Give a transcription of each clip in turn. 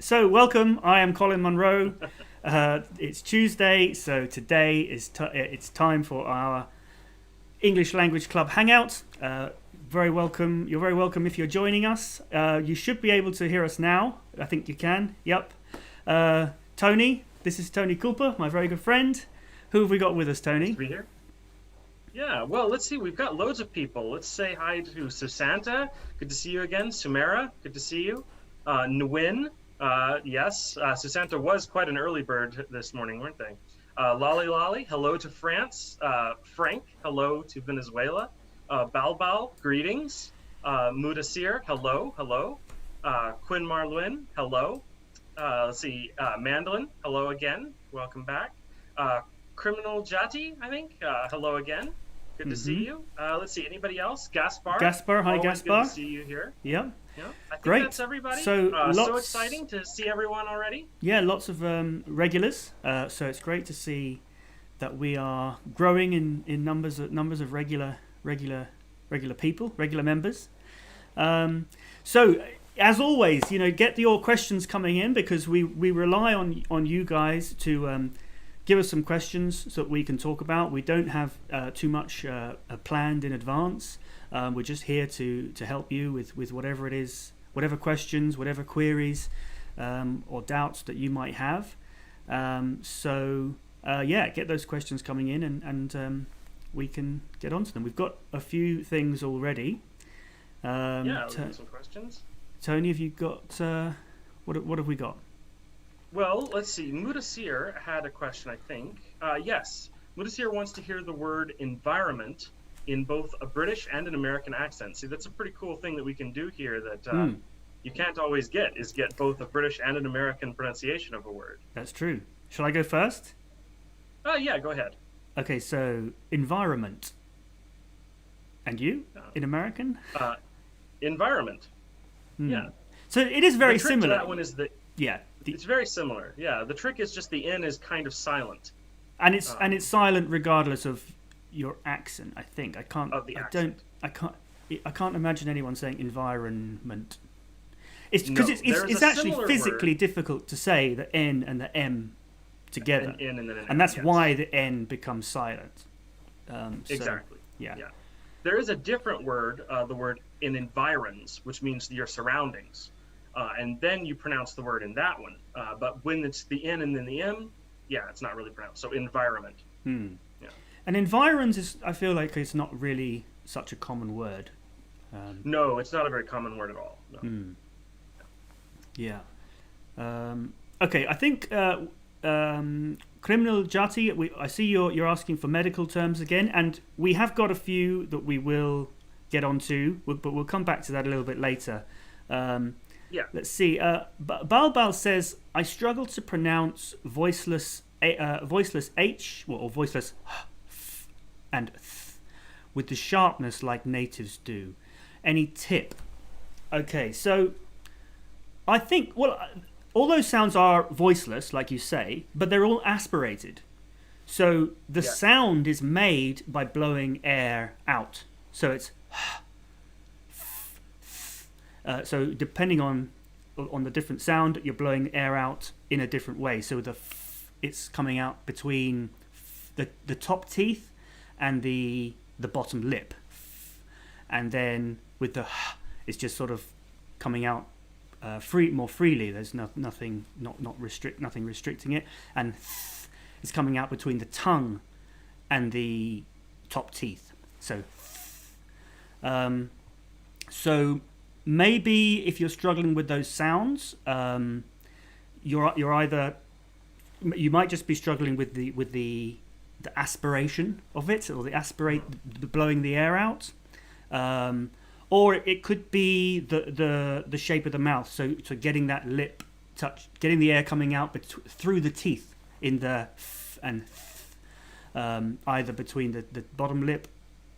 So welcome. I am Colin Munro. It's Tuesday, so today is it's time for our English Language Club Hangout. Very welcome. You're very welcome if you're joining us. You should be able to hear us now. I think you can. Yep. Tony, this is Tony Kulpa, my very good friend. Who have we got with us, Tony? Be here. Yeah, well, let's see. We've got loads of people. Let's say hi to Susanta. Good to see you again. Sumera, good to see you. Nguyen, yes. Susanta was quite an early bird this morning, weren't they? Lolly, hello to France. Frank, hello to Venezuela. Balbal, greetings. Mudasir, hello. Quinn Marlwin, hello. Let's see. Mandolin, hello again. Welcome back. Criminal Jati, I think. Hello again. Good to see you. Let's see. Anybody else? Gaspar. Hi, Gaspar. Good to see you here. Yeah. I think Great. that's everybody. So, so exciting to see everyone already. Yeah, lots of regulars. So it's great to see that we are growing in numbers of regular people, regular members. So as always, get your questions coming in because we rely on you guys to give us some questions so that we can talk about. We don't have too much planned in advance. We're just here to help you with whatever it is, whatever questions, whatever queries or doubts that you might have. So get those questions coming in and we can get onto them. We've got a few things already. We've got some questions. Tony, have you got what have we got? Well, let's see. Mudasir had a question, I think. Yes, Mudasir wants to hear the word environment in both a British and an American accent. See, that's a pretty cool thing that we can do here that you can't always get both a British and an American pronunciation of a word. That's true. Shall I go first? Yeah, go ahead. Okay, so environment. And you? In American? Environment. Yeah. So it is very the trick similar. To that one is it's very similar. Yeah, the trick is just the N is kind of silent. And it's silent regardless of your accent, I think. I can't imagine anyone saying environment. It's because it's actually physically difficult to say the N and the M together. And that's why the N becomes silent. Exactly. Yeah. There is a different word, the word in environs, which means your surroundings. And then you pronounce the word in that one. But when it's the N and then the M, it's not really pronounced. So environment. Yeah. And environs I feel like it's not really such a common word. No, it's not a very common word at all. No. Yeah. Okay, I think Criminal Jati, I see you're asking for medical terms again, and we have got a few that we will get onto, but we'll come back to that a little bit later. Let's see. Balbal says, I struggle to pronounce voiceless H, or voiceless and th with the sharpness like natives do. Any tip? Okay, so I think, all those sounds are voiceless, like you say, but they're all aspirated. So the sound is made by blowing air out. So it's so depending on the different sound, you're blowing air out in a different way. So it's coming out between the top teeth and the bottom lip, and then with the it's just sort of coming out more freely. There's nothing restricting it, and it's coming out between the tongue and the top teeth. So maybe if you're struggling with those sounds, you might just be struggling with the aspiration of it, or the blowing the air out, or it could be the shape of the mouth. So getting that lip touch, getting the air coming out through the teeth in the and either between the bottom lip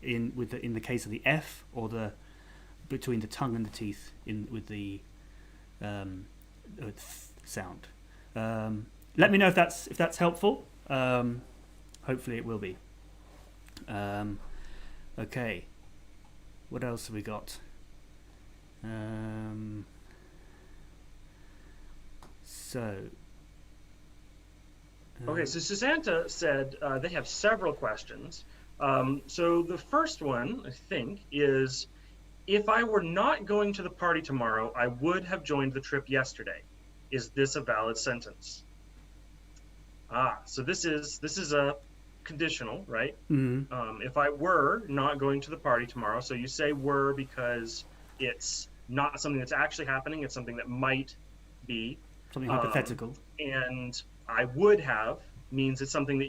in the case of the F, or between the tongue and the teeth with the sound. Let me know if that's helpful. Hopefully it will be. Okay. What else have we got? So. Okay, so Susanta said they have several questions. So the first one, I think, is if I were not going to the party tomorrow, I would have joined the trip yesterday. Is this a valid sentence? So this is a conditional, right? If I were not going to the party tomorrow, so you say were because it's not something that's actually happening, it's something that might be. Something hypothetical. And I would have means it's something that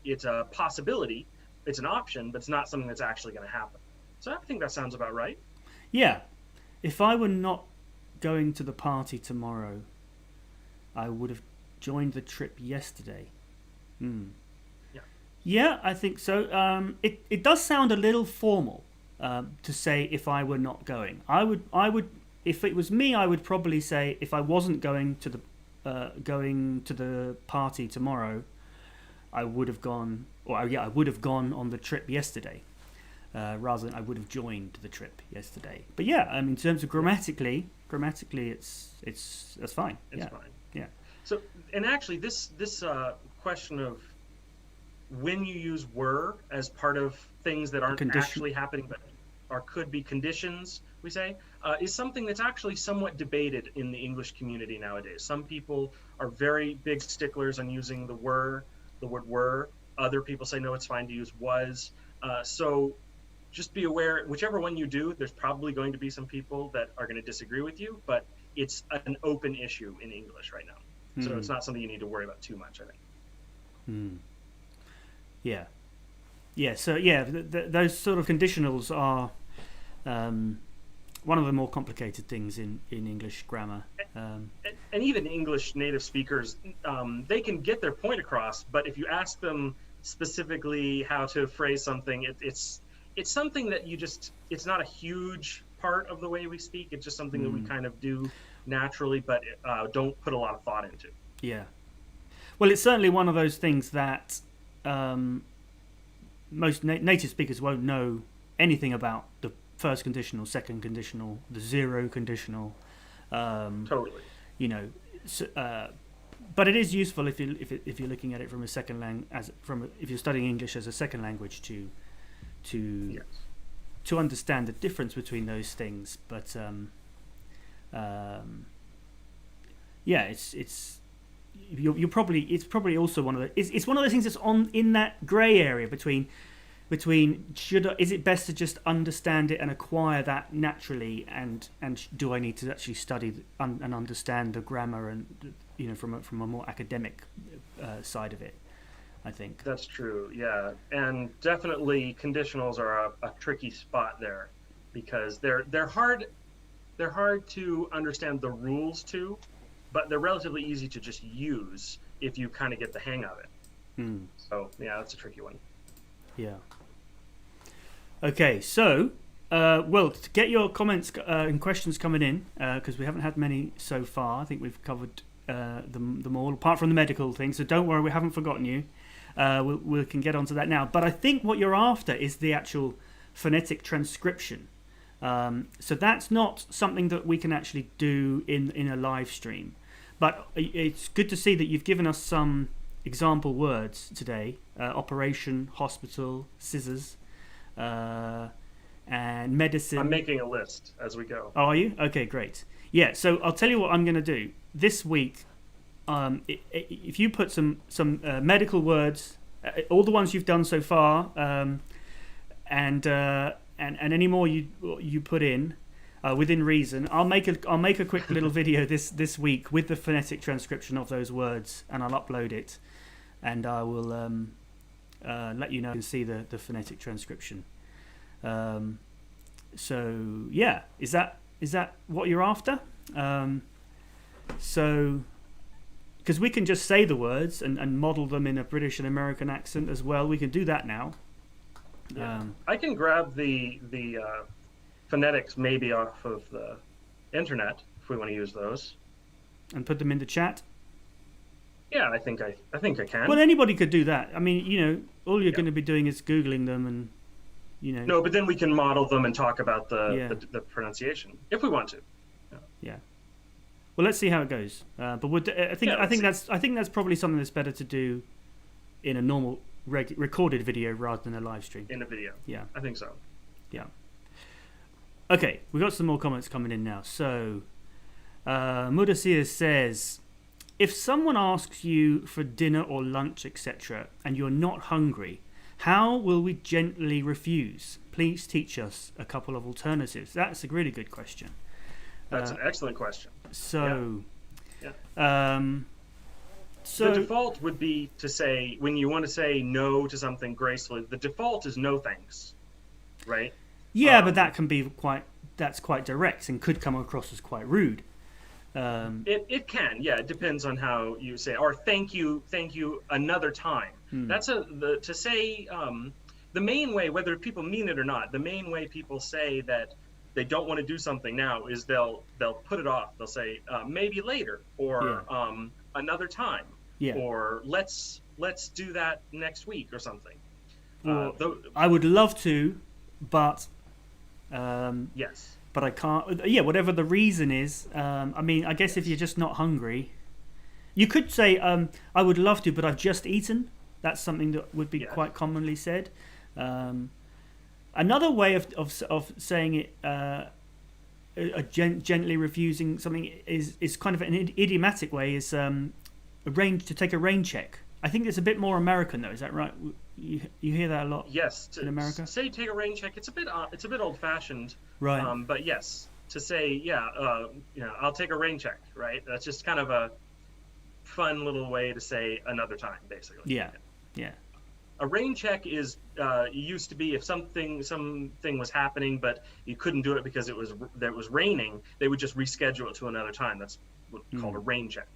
it's a possibility, it's an option, but it's not something that's actually going to happen. So I think that sounds about right. Yeah. If I were not going to the party tomorrow, I would have joined the trip yesterday. Yeah, I think so. It does sound a little formal to say if I were not going. I would if it was me, I would probably say if I wasn't going to the party tomorrow, I would have gone, I would have gone on the trip yesterday, rather than I would have joined the trip yesterday. But yeah, I mean, in terms of grammatically, it's that's fine. It's fine. Yeah. So, and actually, this question of when you use were as part of things that aren't actually happening, but could be conditions, we say, is something that's actually somewhat debated in the English community nowadays. Some people are very big sticklers on using the word were. Other people say, no, it's fine to use was. So just be aware, whichever one you do, there's probably going to be some people that are going to disagree with you, but it's an open issue in English right now. So it's not something you need to worry about too much, I think. Yeah. Yeah, so yeah, those sort of conditionals are one of the more complicated things in English grammar. And even English native speakers, they can get their point across, but if you ask them specifically how to phrase something, it's something that it's not a huge part of the way we speak. It's just something that we kind of do naturally, but don't put a lot of thought into. Yeah. Well, it's certainly one of those things that most native speakers won't know anything about the first conditional, second conditional, the zero conditional. Totally. You know, so, but it is useful if you're looking at it from a second if you're studying English as a second language to understand the difference between those things. But yeah, it's probably also one of the it's one of those things that's in that grey area between is it best to just understand it and acquire that naturally, and do I need to actually study and understand the grammar and from a more academic side of it. I think that's true. Yeah, and definitely conditionals are a tricky spot there because they're hard to understand the rules to, but they're relatively easy to just use if you kind of get the hang of it. So yeah, that's a tricky one. Yeah. Okay, so well, to get your comments and questions coming in, because we haven't had many so far. I think we've covered them all, apart from the medical thing. So don't worry, we haven't forgotten you. We can get onto that now. But I think what you're after is the actual phonetic transcription. So that's not something that we can actually do in a live stream. But it's good to see that you've given us some example words today. Operation, hospital, scissors, and medicine. I'm making a list as we go. Oh, are you? Okay, great. Yeah, so I'll tell you what I'm going to do. This week, if you put some medical words, all the ones you've done so far, and any more you put in, within reason, I'll make a quick little video this week with the phonetic transcription of those words, and I'll upload it, and I will let you know and see the phonetic transcription. So yeah, is that what you're after? So because we can just say the words and model them in a British and American accent as well. We can do that now. Yeah. I can grab the phonetics maybe off of the internet if we want to use those, and put them in the chat. Yeah, I think I can. Well, anybody could do that. I mean, all you're going to be doing is Googling them, and No, but then we can model them and talk about the pronunciation if we want to. Yeah. Well, let's see how it goes. But I think that's probably something that's better to do in a normal recorded video rather than a live stream. In a video. Yeah, I think so. Yeah. Okay, we've got some more comments coming in now. So, Mudasir says, if someone asks you for dinner or lunch, etc., and you're not hungry, how will we gently refuse? Please teach us a couple of alternatives. That's a really good question. That's an excellent question. So, so the default would be to say, when you want to say no to something gracefully, the default is no thanks, right? Yeah, but that can be that's quite direct and could come across as quite rude. It can, yeah. It depends on how you say, or thank you another time. That's to say the main way, whether people mean it or not, the main way people say that they don't want to do something now is they'll put it off. They'll say maybe later, or another time, or let's do that next week or something. I would love to, but yes. But I can't. Yeah, whatever the reason is. I mean, I guess if you're just not hungry, you could say, "I would love to, but I've just eaten." That's something that would be quite commonly said. Another way of saying it, gently refusing something is kind of an idiomatic way. Is to take a rain check. I think it's a bit more American though. Is that right? You hear that a lot. Yes, in America. Say take a rain check. It's a bit old fashioned. Right. But yes, to say I'll take a rain check. Right. That's just kind of a fun little way to say another time, basically. Yeah. A rain check is used to be if something was happening, but you couldn't do it because it was raining. They would just reschedule it to another time. That's what's called a rain check.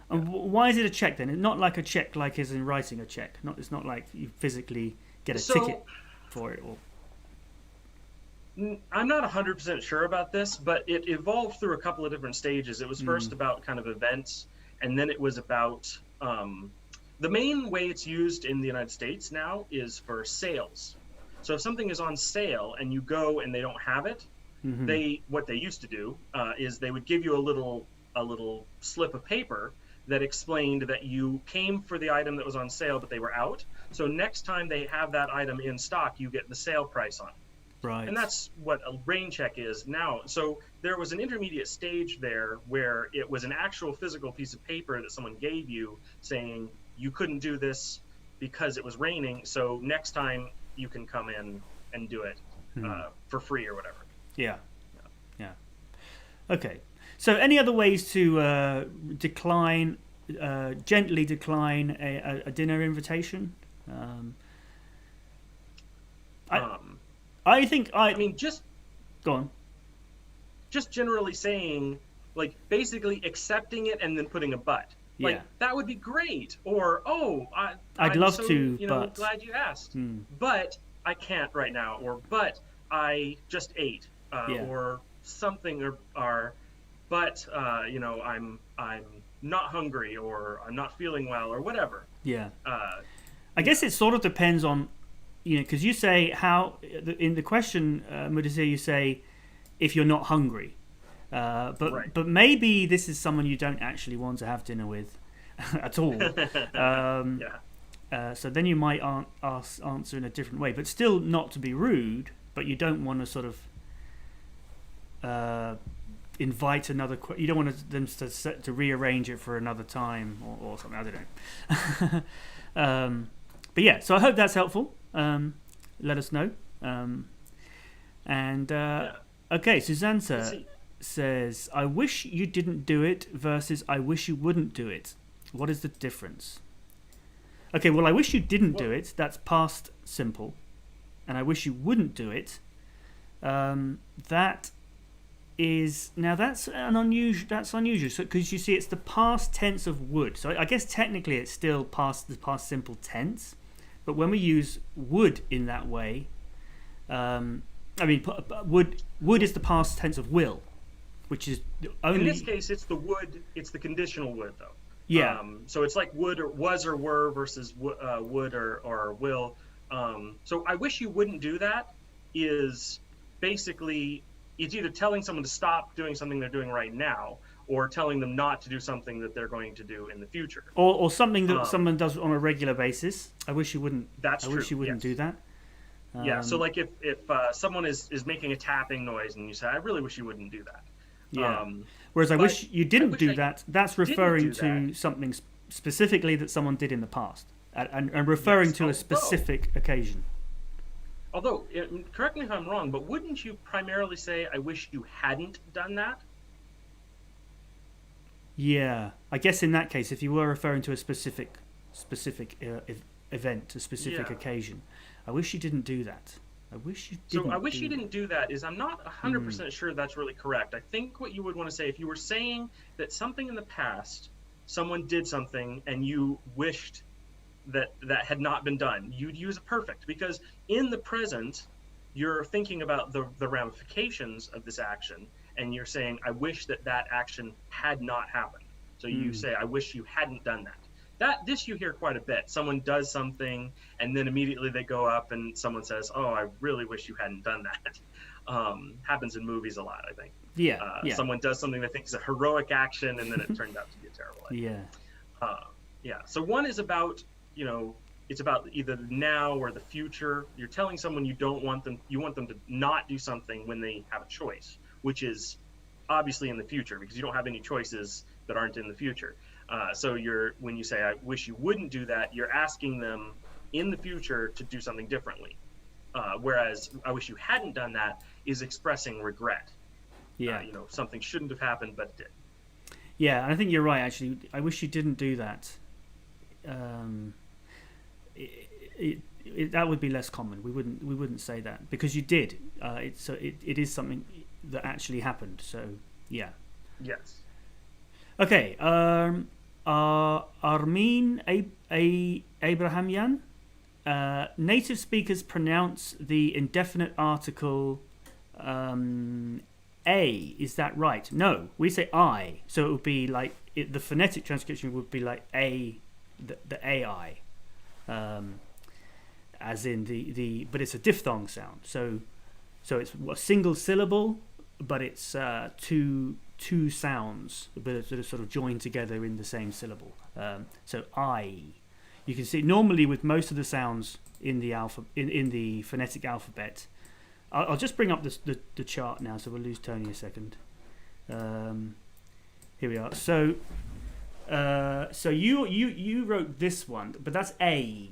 And why is it a check then? It's not like a check, like as in writing a check. It's not like you physically get a ticket for it. Or I'm not 100% sure about this, but it evolved through a couple of different stages. It was first about kind of events, and then it was about the main way it's used in the United States now is for sales. So if something is on sale and you go and they don't have it, what they used to do is they would give you a little slip of paper that explained that you came for the item that was on sale, but they were out. So next time they have that item in stock, you get the sale price on it. Right. And that's what a rain check is now. So there was an intermediate stage there where it was an actual physical piece of paper that someone gave you saying you couldn't do this because it was raining. So next time you can come in and do it for free or whatever. Yeah. Okay. So, any other ways to gently decline a dinner invitation? I mean, just go on. Just generally saying, like, basically accepting it and then putting a but. Like, that would be great. Or, I'd love so, to, but glad you asked. But I can't right now. Or, but I just ate. Or something. Or but I'm not hungry, or I'm not feeling well, or whatever. I guess it sort of depends on, because you say how in the question, Mudasir, you say if you're not hungry, but maybe this is someone you don't actually want to have dinner with at all. So then you might answer in a different way, but still not to be rude, but you don't want to sort of invite another. You don't want them to rearrange it for another time or something. I don't know. But yeah, so I hope that's helpful. Let us know. Okay, Susanna says, "I wish you didn't do it" versus "I wish you wouldn't do it. What is the difference?" Okay, well, I wish you didn't do it. That's past simple, and I wish you wouldn't do it. That is that's unusual. That's unusual. So because you see, it's the past tense of would. So I guess technically it's still the past simple tense, but when we use would in that way, would is the past tense of will, which is only. In this case, it's the would. It's the conditional would, though. Yeah. So it's like would or was or were versus would or will. So I wish you wouldn't do that is basically. It's either telling someone to stop doing something they're doing right now, or telling them not to do something that they're going to do in the future. Or something that someone does on a regular basis. I wish you wouldn't. That's I true. wish you wouldn't Yes. do that. Yeah. So like if someone is making a tapping noise and you say, I really wish you wouldn't do that. Yeah. Whereas I but wish you didn't wish do I that. That's didn't referring do to something specifically that someone did in the past, and referring Yes, to a specific occasion. Although, correct me if I'm wrong, but wouldn't you primarily say, I wish you hadn't done that? Yeah, I guess in that case, if you were referring to a specific event, a specific Yeah. occasion, I wish you didn't do that. I wish you didn't. So I wish do you that. didn't do that is I'm not 100% sure that's really correct. I think what you would want to say, if you were saying that something in the past, someone did something and you wished that had not been done, you'd use a perfect, because in the present, you're thinking about the ramifications of this action, and you're saying, I wish that action had not happened. So you say, I wish you hadn't done that. This you hear quite a bit. Someone does something, and then immediately they go up and someone says, oh, I really wish you hadn't done that. Happens in movies a lot, I think. Yeah, Someone does something they think is a heroic action, and then it turns out to be a terrible idea. Yeah. So one is about, it's about either now or the future. You're telling someone you want them to not do something when they have a choice, which is obviously in the future, because you don't have any choices that aren't in the future. So when you say, I wish you wouldn't do that, you're asking them in the future to do something differently. Whereas I wish you hadn't done that is expressing regret. Yeah. Something shouldn't have happened, but it did. Yeah, and I think you're right, actually. I wish you didn't do that. That would be less common. We wouldn't say that, because you did. It is something that actually happened. So yeah. Yes. Okay. Armin Abrahamyan. Native speakers pronounce the indefinite article a. Is that right? No, we say I. So it would be like the phonetic transcription would be like a, the AI, as in but it's a diphthong sound. So it's a single syllable, but it's two sounds, but sort of joined together in the same syllable. So I. You can see normally with most of the sounds in the in the phonetic alphabet. I'll just bring up the chart now, so we'll lose Tony a second. Here we are. So you wrote this one, but that's A.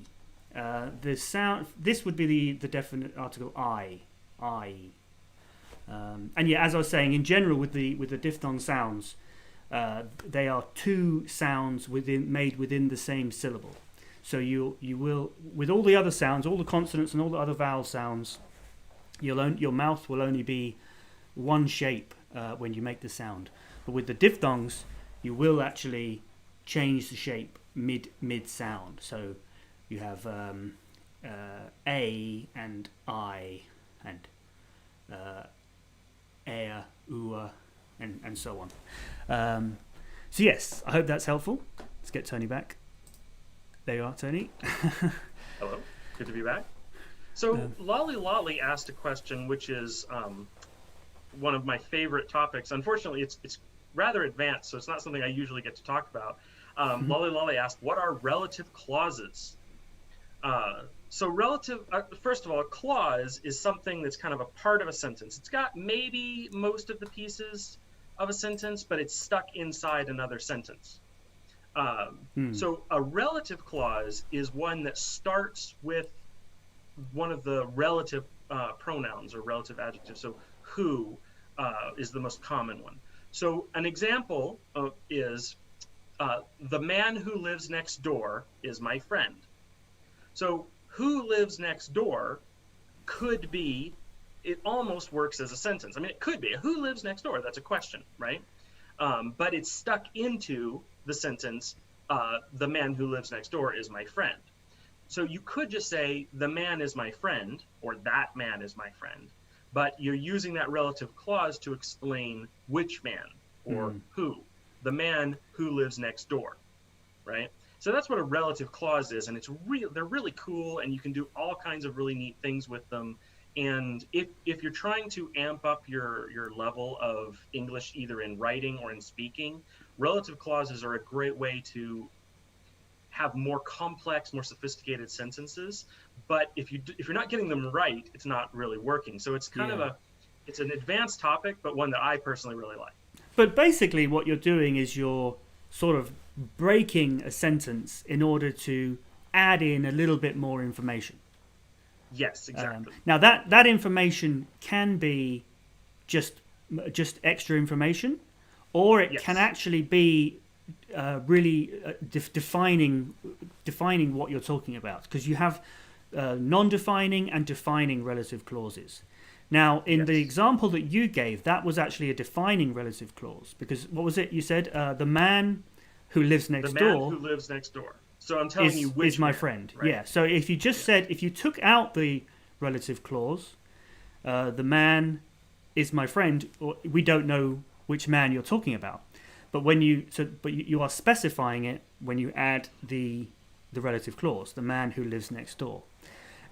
The sound. This would be the definite article I. And yeah, as I was saying, in general with the diphthong sounds, they are two sounds made within the same syllable. So you will, with all the other sounds, all the consonants and all the other vowel sounds, your mouth will only be one shape when you make the sound. But with the diphthongs, you will actually change the shape mid sound. So you have A and I and air, ua, and so on. So yes, I hope that's helpful. Let's get Tony back. There you are, Tony. Hello, good to be back. So Lolly Lolly asked a question, which is one of my favorite topics. Unfortunately, it's rather advanced, so it's not something I usually get to talk about. Lolly Lolly asked, what are relative clauses? So relative, first of all, a clause is something that's kind of a part of a sentence. It's got maybe most of the pieces of a sentence, but it's stuck inside another sentence. So a relative clause is one that starts with one of the relative pronouns or relative adjectives. So who is the most common one. So an example is the man who lives next door is my friend. So who lives next door could be, it almost works as a sentence. I mean, it could be. Who lives next door? That's a question, right? But it's stuck into the sentence, the man who lives next door is my friend. So you could just say, the man is my friend, or that man is my friend, but you're using that relative clause to explain which man, or who, the man who lives next door, right? So that's what a relative clause is, and they're really cool, and you can do all kinds of really neat things with them. And if you're trying to amp up your level of English, either in writing or in speaking, relative clauses are a great way to have more complex, more sophisticated sentences. But if you're not getting them right, it's not really working. So it's kind of it's an advanced topic, but one that I personally really like. But basically, what you're doing is you're sort of breaking a sentence in order to add in a little bit more information. Yes, exactly. Now that information can be just extra information, or it can actually be really defining what you're talking about, because you have non-defining and defining relative clauses. Now, in the example that you gave, that was actually a defining relative clause, because what was it you said? The man who lives next door. The man who lives next door. So I'm telling you which is my man, friend. right? Yeah. So if you just said, if you took out the relative clause, the man is my friend, or we don't know which man you're talking about. But when you are specifying it when you add the relative clause, the man who lives next door.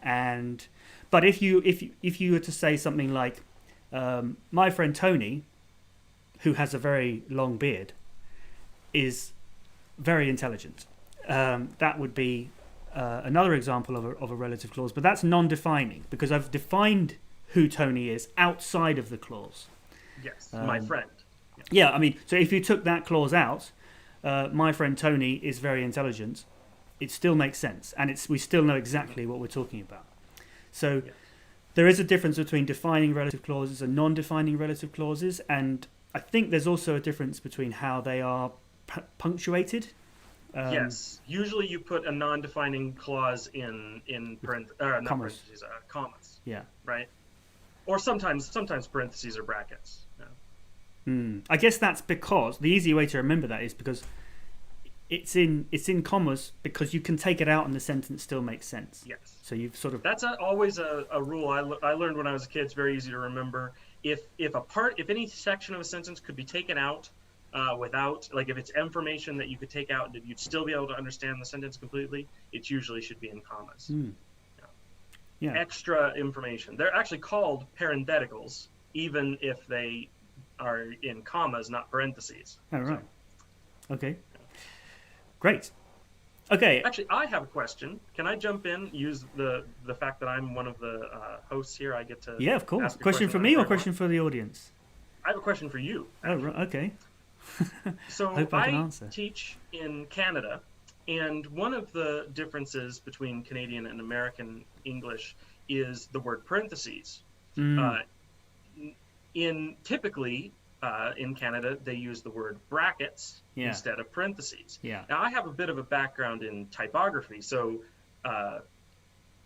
But if you were to say something like, my friend Tony, who has a very long beard, is very intelligent. That would be another example of a relative clause, but that's non-defining, because I've defined who Tony is outside of the clause. Yes, my friend. Yeah, I mean, so if you took that clause out, my friend Tony is very intelligent, it still makes sense, and we still know exactly what we're talking about. So there is a difference between defining relative clauses and non-defining relative clauses, and I think there's also a difference between how they are punctuated. Yes, usually you put a non-defining clause in commas. Commas. Yeah. Right. Or sometimes parentheses or brackets. Yeah. I guess that's because the easy way to remember that is because it's in commas, because you can take it out and the sentence still makes sense. Yes. So you've sort of that's always a rule I learned when I was a kid. It's very easy to remember. If any section of a sentence could be taken out without, like, if it's information that you could take out and you'd still be able to understand the sentence completely, it usually should be in commas. Yeah. Extra information. They're actually called parentheticals, even if they are in commas, not parentheses. Oh, right. Okay. Great. Okay. Actually, I have a question. Can I jump in? Use the fact that I'm one of the hosts here. I get to. Yeah, of course. Ask a Question for me or question for the audience? I have a question for you. Actually. Oh, right. Okay. So Hope I can answer. teach in Canada, and one of the differences between Canadian and American English is the word parentheses. Typically in Canada, they use the word brackets instead of parentheses. Yeah. Now, I have a bit of a background in typography, so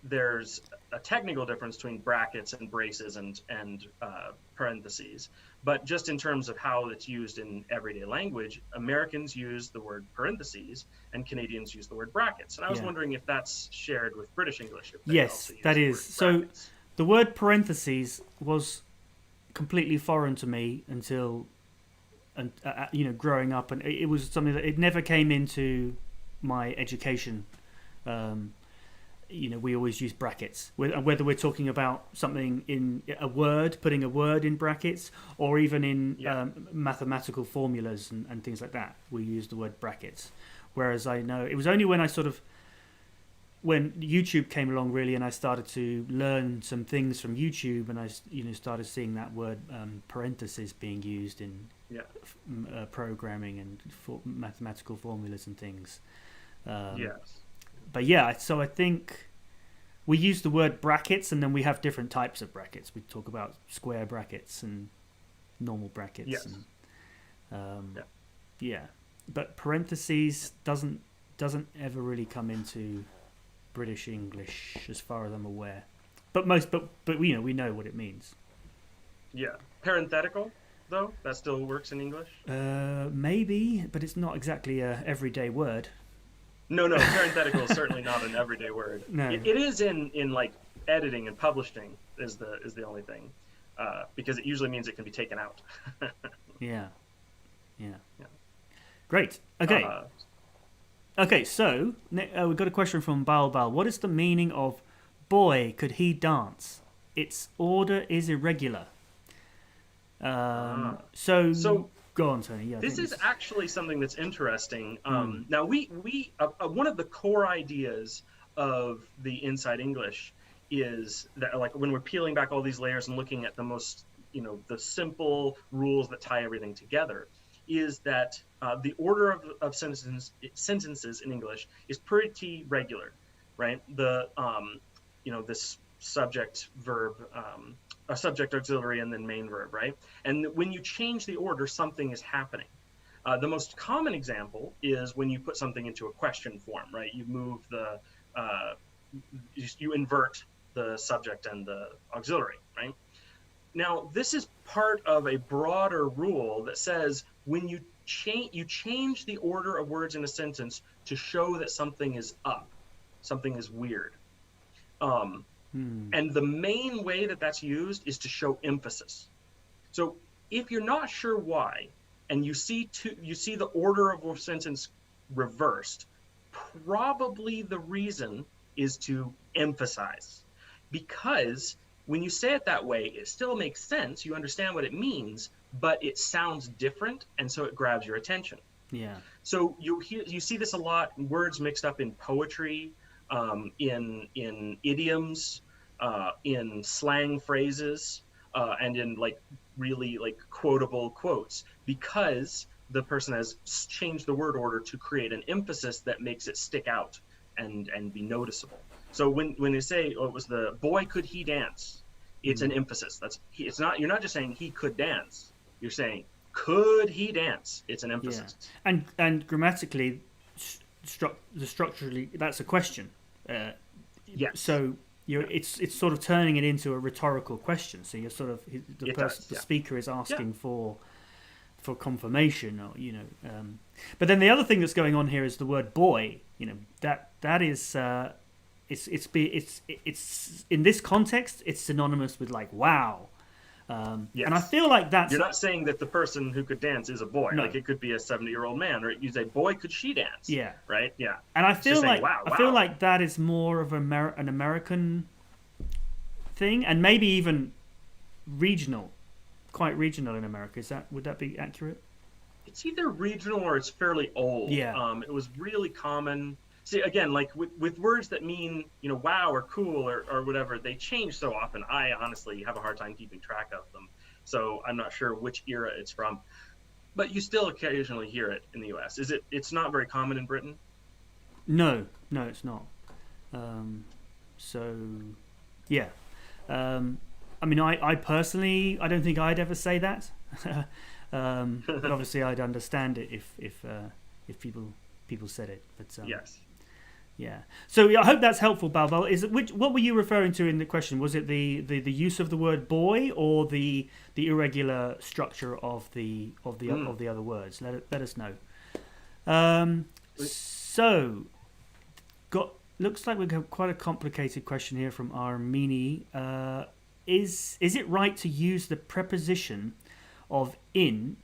there's a technical difference between brackets and braces and parentheses. But just in terms of how it's used in everyday language, Americans use the word parentheses and Canadians use the word brackets. And I was wondering if that's shared with British English. Yes, that is. So the word parentheses was completely foreign to me until, growing up, and it was something that it never came into my education. We always use brackets, whether we're talking about something in a word, putting a word in brackets, or even in mathematical formulas and things like that. We use the word brackets. Whereas I know it was only when when YouTube came along, really, and I started to learn some things from YouTube, and I started seeing that word parentheses being used in programming and mathematical formulas and things. But so I think we use the word brackets, and then we have different types of brackets. We talk about square brackets and normal brackets. Yes. And, but parentheses doesn't ever really come into British English, as far as I'm aware. But we know what it means. Yeah. Parenthetical, though, that still works in English? Maybe, but it's not exactly a everyday word. No, parenthetical is certainly not an everyday word. No. It is in like editing and publishing is the only thing, because it usually means it can be taken out. Yeah. Great. Okay. Okay. So we've got a question from Bal. What is the meaning of "boy, could he dance"? its order is irregular. So go on, Tony. Yeah, this is actually something that's interesting. Now, we one of the core ideas of the Inside English is that, like, when we're peeling back all these layers and looking at the most, the simple rules that tie everything together, is that the order of sentences in English is pretty regular, right? This subject, verb, a subject, auxiliary, and then main verb, right? And when you change the order, something is happening. The most common example is when you put something into a question form, right? You move you invert the subject and the auxiliary, right? Now, this is part of a broader rule that says when you change the order of words in a sentence to show that something is up, something is weird. And the main way that that's used is to show emphasis. So if you're not sure why, and you see the order of a sentence reversed, probably the reason is to emphasize. Because when you say it that way, it still makes sense. You understand what it means, but it sounds different, and so it grabs your attention. Yeah. So you see this a lot, words mixed up in poetry, in idioms, in slang phrases, and in really quotable quotes, because the person has changed the word order to create an emphasis that makes it stick out and be noticeable. So when they say, it was the boy, could he dance? It's an emphasis. It's not. You're not just saying he could dance. You're saying, could he dance? It's an emphasis. Yeah. And grammatically, structurally, that's a question. Yes. So it's sort of turning it into a rhetorical question. So you're sort of the speaker is asking for confirmation, or But then the other thing that's going on here is the word boy. That is. It's in this context, it's synonymous with wow. Yes. And I feel like that's... You're not saying that the person who could dance is a boy. No. It could be a 70-year-old man, or you say, boy, could she dance? Yeah. Right? Yeah. And I feel like that is more of an American thing, and maybe even quite regional in America. Would that be accurate? It's either regional or it's fairly old. Yeah. It was really common. See, again, with words that mean, wow or cool or whatever, they change so often. I honestly have a hard time keeping track of them. So I'm not sure which era it's from. But you still occasionally hear it in the U.S. It's not very common in Britain? No, it's not. So, yeah. I personally, I don't think I'd ever say that. But obviously I'd understand it if people said it. But yes. Yeah. So I hope that's helpful, Balbal. What were you referring to in the question? Was it the use of the word boy, or the irregular structure of the other words? Let us know. Looks like we've got quite a complicated question here from Armini. Is it right to use the preposition of in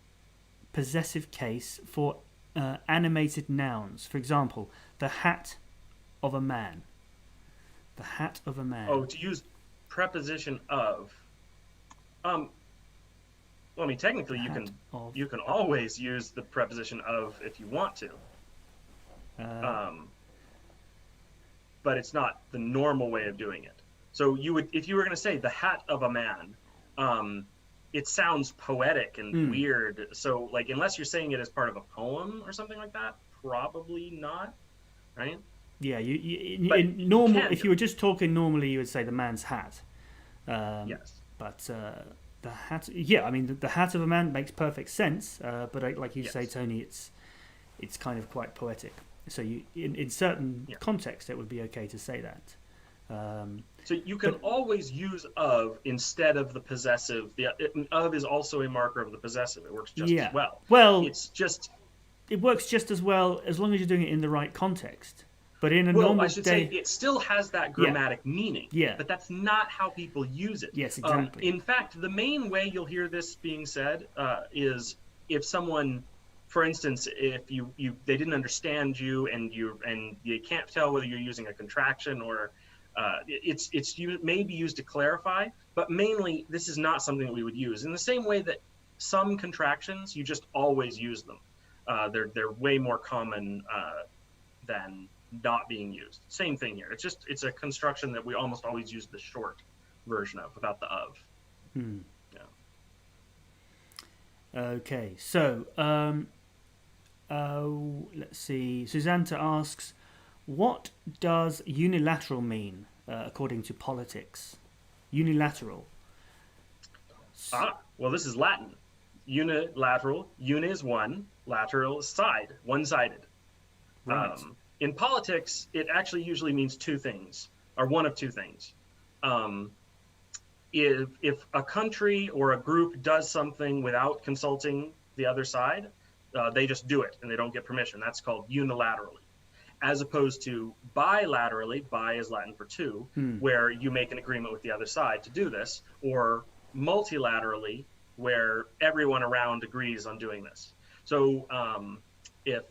possessive case for animated nouns? For example, the hat of a man. The hat of a man. Oh, to use preposition of. Technically you can always use the preposition of if you want to. But it's not the normal way of doing it. So if you were going to say the hat of a man, it sounds poetic and weird. So unless you're saying it as part of a poem or something like that, probably not, right? Yeah, if you were just talking normally, you would say the man's hat. Yes. But the hat, the hat of a man makes perfect sense. But like you say, Tony, it's kind of quite poetic. So in certain contexts, it would be okay to say that. So you can always use of instead of the possessive. Of is also a marker of the possessive. It works just as well. Well, it works just as well as long as you're doing it in the right context. But in a normal say it still has that grammatic meaning. Yeah. But that's not how people use it. Yes, exactly. In fact, the main way you'll hear this being said is if someone, for instance, if they didn't understand you and you can't tell whether you're using a contraction or it's may be used to clarify. but mainly this is not something that we would use. In the same way that some contractions, you just always use them. They're way more common than not being used. Same thing here. It's a construction that we almost always use the short version of without the of. Yeah. Okay, so let's see. Susanna asks, what does unilateral mean according to politics? Unilateral. Well, this is Latin. Unilateral. Uni is one. Lateral is side. One-sided. Right. In politics, it actually usually means two things, or one of two things. If a country or a group does something without consulting the other side, they just do it and they don't get permission. That's called unilaterally. As opposed to bilaterally, bi is Latin for two, where you make an agreement with the other side to do this, or multilaterally, where everyone around agrees on doing this. So if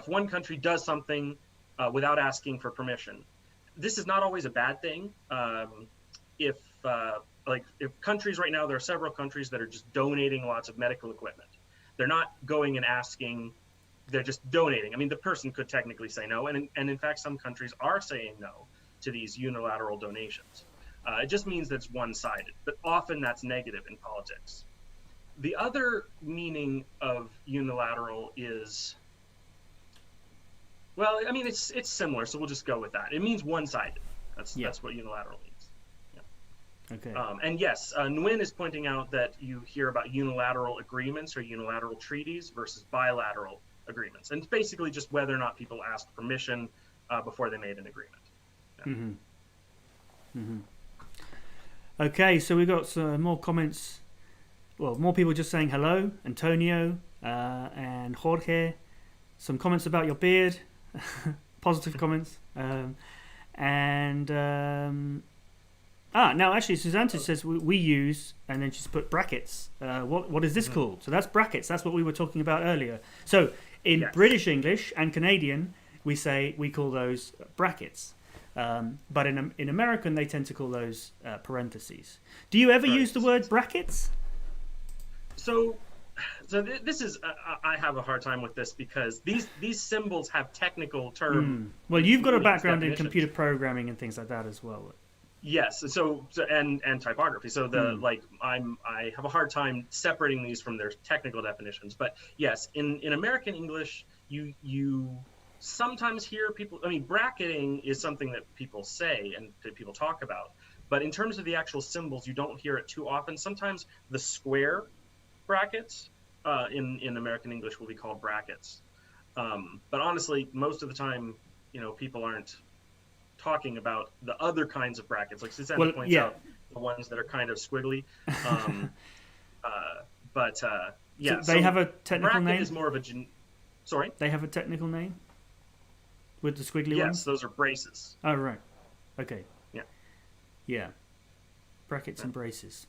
one country does something without asking for permission, this is not always a bad thing. If countries right now, there are several countries that are just donating lots of medical equipment. They're not going and asking, they're just donating. I mean, the person could technically say no, and in fact, some countries are saying no to these unilateral donations. It just means that it's one-sided, but often that's negative in politics. The other meaning of unilateral is, well, I mean, it's similar, so we'll just go with that. It means one-sided. That's what unilateral means. Okay. And yes, Nguyen is pointing out that you hear about unilateral agreements or unilateral treaties versus bilateral agreements. And it's basically just whether or not people asked permission before they made an agreement. Yeah. Okay, so we got some more comments. Well, more people just saying hello. Antonio and Jorge. Some comments about your beard. Positive comments. Now actually Susanna says we use, and then she's put brackets. What is this called? So that's brackets. That's what we were talking about earlier. So in British English and Canadian, we call those brackets. But in American, they tend to call those parentheses. Do you ever use the word brackets? So this is I have a hard time with this because these symbols have technical terms. Well, you've got a background in computer programming and things like that as well. Yes, so and typography. So I have a hard time separating these from their technical definitions. But yes, in American English, you sometimes hear people. I mean, bracketing is something that people say and that people talk about. But in terms of the actual symbols, you don't hear it too often. Sometimes the square brackets in American English will be called brackets. But honestly, most of the time, people aren't talking about the other kinds of brackets, like Susanna points out, the ones that are kind of squiggly. So they have a technical bracket name. Is more of a sorry. They have a technical name with the squiggly ones. Yes, those are braces. Oh right, okay. Yeah. Brackets and braces.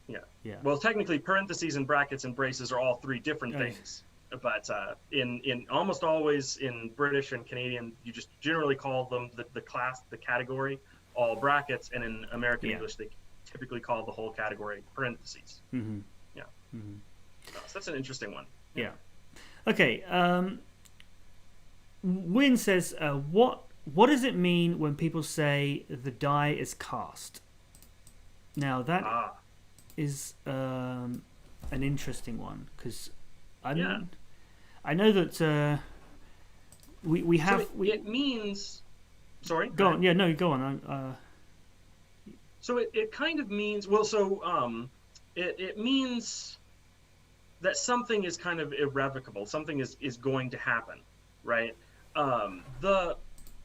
Yeah. Well, technically, parentheses and brackets and braces are all three different things. But in almost always in British and Canadian, you just generally call them the class, the category, all brackets, and in American English, they typically call the whole category parentheses. Yeah. So that's an interesting one. Yeah. Okay. Win says, what does it mean when people say the die is cast? Now that is an interesting one because I know that we have. So it means. Sorry. Go on. Yeah. No. Go on. So it kind of means. Well, so it means that something is kind of irrevocable. Something is going to happen, right?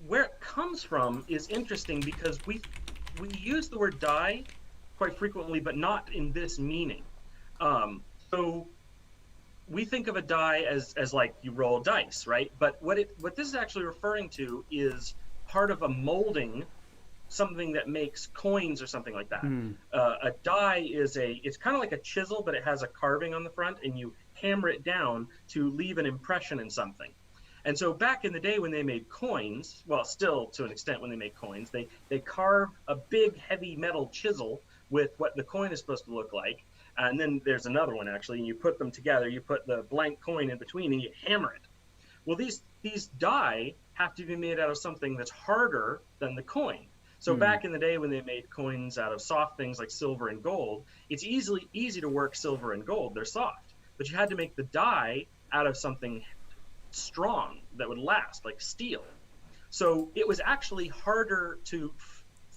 Where it comes from is interesting because we use the word die quite frequently, but not in this meaning. So we think of a die as like you roll dice, right? But what this is actually referring to is part of a molding, something that makes coins or something like that. A die it's kind of like a chisel, but it has a carving on the front, and you hammer it down to leave an impression in something. And so back in the day when they made coins, well, still to an extent when they make coins, they carve a big heavy metal chisel with what the coin is supposed to look like. And then there's another one actually, and you put them together, you put the blank coin in between and you hammer it. Well, these die have to be made out of something that's harder than the coin. So back in the day when they made coins out of soft things like silver and gold, it's easy to work silver and gold. They're soft. But you had to make the die out of something strong that would last, like steel. So it was actually harder to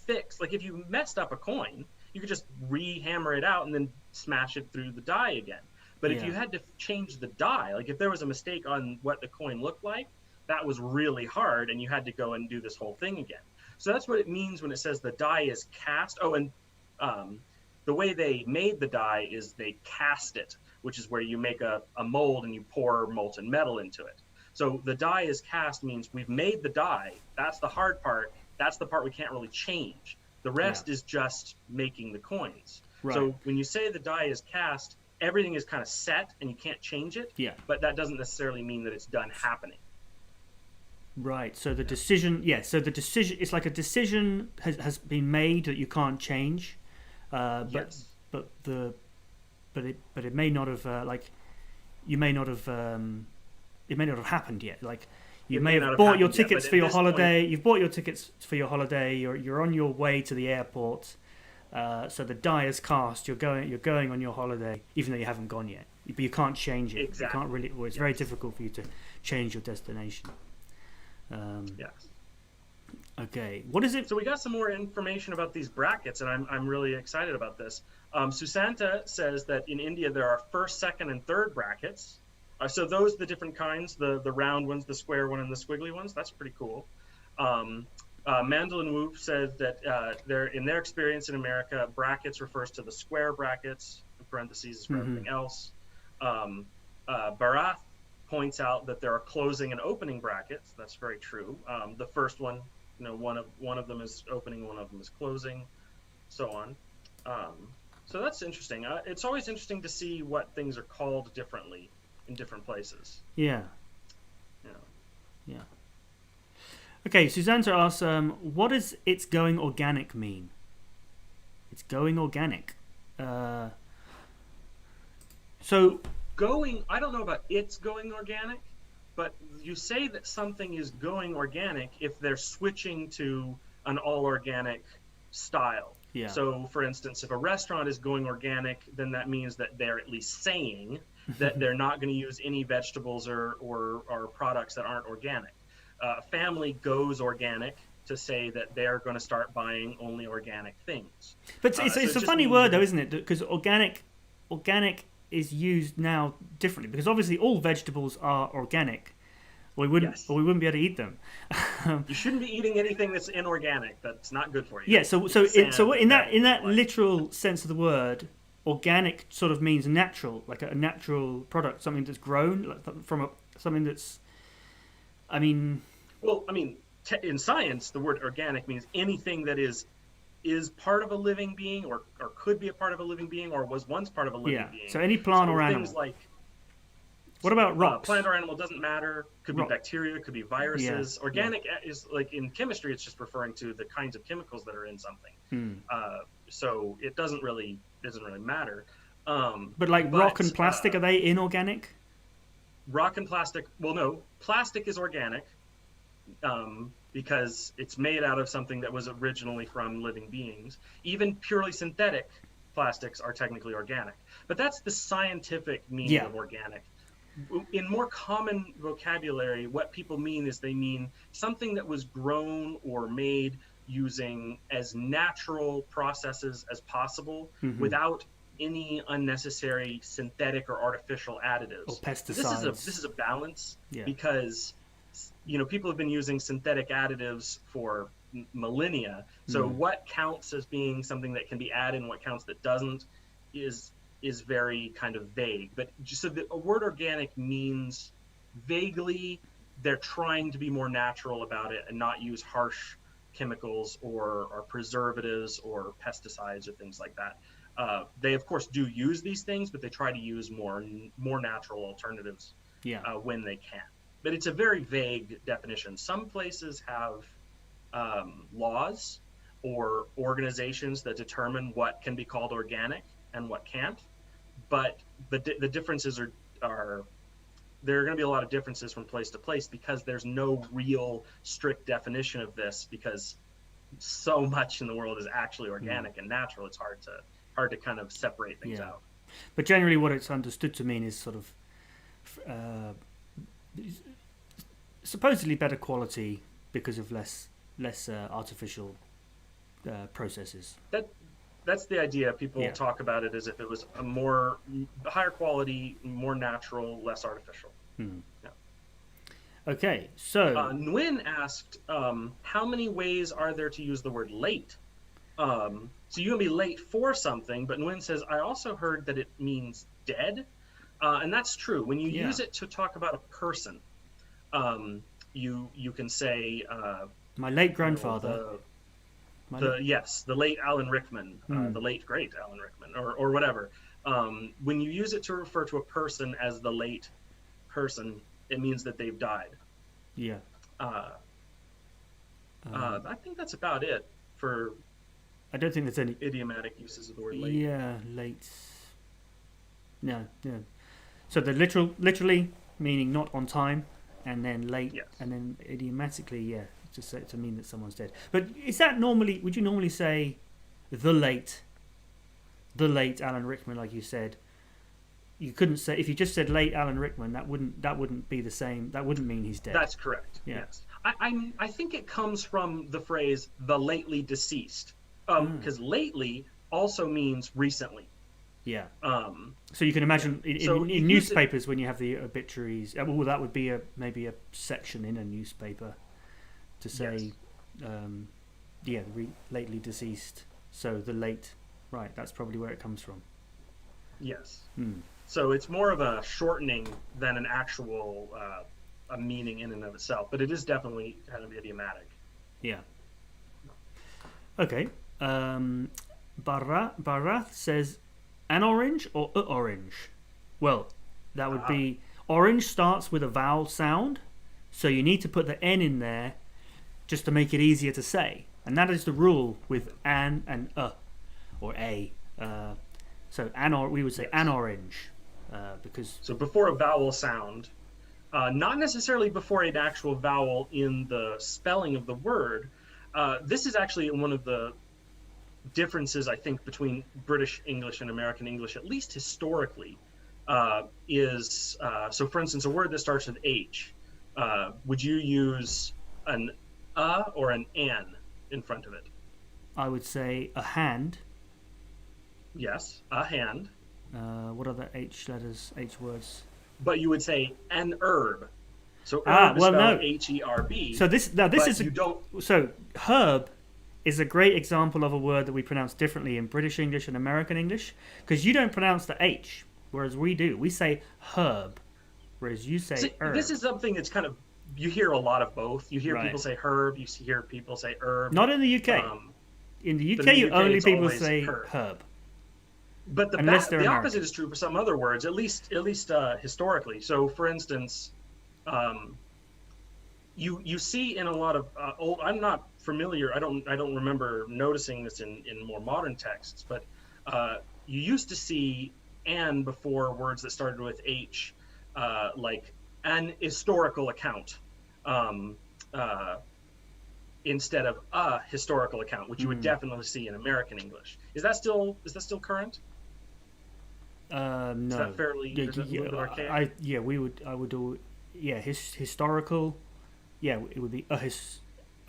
fix. Like if you messed up a coin, you could just re-hammer it out and then smash it through the die again. But if you had to change the die, like if there was a mistake on what the coin looked like, that was really hard and you had to go and do this whole thing again. So that's what it means when it says the die is cast. Oh, and the way they made the die is they cast it, which is where you make a mold and you pour molten metal into it. So the die is cast means we've made the die. That's the hard part. That's the part we can't really change. The rest is just making the coins. Right. So when you say the die is cast, everything is kind of set and you can't change it. Yeah. But that doesn't necessarily mean that it's done happening. Right. So the decision, so the decision, it's like a decision has been made that you can't change. But it may not have it may not have happened yet. Like you may have bought your tickets for your holiday. You've bought your tickets for your holiday. You're on your way to the airport. So the die is cast. You're going on your holiday, even though you haven't gone yet. But you can't change it. Exactly. You can't really. Well, it's very difficult for you to change your destination. Yes. Okay. What is it? So we got some more information about these brackets, and I'm really excited about this. Susanta says that in India there are first, second, and third brackets. So those are the different kinds, the round ones, the square one, and the squiggly ones. That's pretty cool. Mandolin Whoop says that in their experience in America, brackets refers to the square brackets, in parentheses is for everything else. Barath points out that there are closing and opening brackets. That's very true. The first one, one of them is opening, one of them is closing, so on. So that's interesting. It's always interesting to see what things are called differently in different places. Yeah. Okay, Susanna asks, what does "it's going organic" mean? It's going organic. I don't know about it's going organic, but you say that something is going organic if they're switching to an all organic style. Yeah. So, for instance, if a restaurant is going organic, then that means that they're at least saying that they're not going to use any vegetables or products that aren't organic. A family goes organic to say that they're going to start buying only organic things. But it's a funny word, though, isn't it? Because organic is used now differently. Because obviously all vegetables are organic. Or we wouldn't be able to eat them. You shouldn't be eating anything that's inorganic. That's not good for you. Yeah. So in that literal sense of the word, organic sort of means natural, like a natural product, something that's grown from something that's. In science, the word organic means anything that is part of a living being, or could be a part of a living being, or was once part of a living being. So any plant or animal. Things like. What about rocks? Plant or animal doesn't matter. Could be bacteria, could be viruses. Yeah. Organic is like in chemistry, it's just referring to the kinds of chemicals that are in something. So it doesn't really matter. But rock and plastic, are they inorganic? Rock and plastic. Well, no, plastic is organic because it's made out of something that was originally from living beings. Even purely synthetic plastics are technically organic. But that's the scientific meaning of organic. In more common vocabulary, what people mean is they mean something that was grown or made using as natural processes as possible without any unnecessary synthetic or artificial additives. Or pesticides. This is a balance because people have been using synthetic additives for millennia. So what counts as being something that can be added and what counts that doesn't is very kind of vague. But just so the word organic means vaguely they're trying to be more natural about it and not use harsh chemicals or preservatives or pesticides or things like that. They of course do use these things, but they try to use more natural alternatives when they can. but it's a very vague definition. Some places have laws or organizations that determine what can be called organic and what can't. But the differences are there are going to be a lot of differences from place to place because there's no real strict definition of this, because so much in the world is actually organic and natural. It's hard to kind of separate things out. But generally, what it's understood to mean is sort of supposedly better quality because of less artificial processes. That's the idea. People talk about it as if it was a higher quality, more natural, less artificial. Yeah. Okay, so Nguyen asked, how many ways are there to use the word late? So you can be late for something, but Nguyen says, I also heard that it means dead. And that's true. When you use it to talk about a person, you can say... my late grandfather. The late Alan Rickman, the late great Alan Rickman, or whatever. When you use it to refer to a person as the late person, it means that they've died. Yeah. I think that's about it for. I don't think there's any idiomatic uses of the word late. Yeah, late. No. So the literally meaning not on time, and then late, and then idiomatically, to mean that someone's dead. But is that normally? Would you normally say the late Alan Rickman, like you said? You couldn't say, if you just said late Alan Rickman, that wouldn't be the same. That wouldn't mean he's dead. That's correct. Yeah. Yes. I think it comes from the phrase the lately deceased, because lately also means recently. Yeah. So you can imagine in newspapers when you have the obituaries. Well, that would be maybe a section in a newspaper to say, lately deceased. So the late, right? That's probably where it comes from. Yes. So it's more of a shortening than an actual a meaning in and of itself, but it is definitely kind of idiomatic. Yeah. Okay. Barath says, an orange or a orange? Well, that would be, orange starts with a vowel sound, so you need to put the N in there just to make it easier to say. And that is the rule with an and or a. So we would say an orange, because... So before a vowel sound, not necessarily before an actual vowel in the spelling of the word. This is actually one of the differences, I think, between British English and American English, at least historically, is, so for instance, a word that starts with H, would you use an or an an in front of it? I would say a hand. Yes, a hand. What other H words? But you would say an herb. So herb is spelled H-E-R-B. So so herb is a great example of a word that we pronounce differently in British English and American English, because you don't pronounce the H, whereas we do. We say herb, whereas you say herb. This is something that's kind of, you hear a lot of both. You hear people say herb, you hear people say herb. Not in the UK. In the UK, only people say herb. But the opposite is true for some other words, at least historically. So, for instance, you see in a lot of old. I'm not familiar. I don't remember noticing this in more modern texts, but you used to see "an" before words that started with H, like an historical account, instead of a historical account, which you would definitely see in American English. Is that still current? No. Is that fairly archaic? Historical. Yeah, it would be a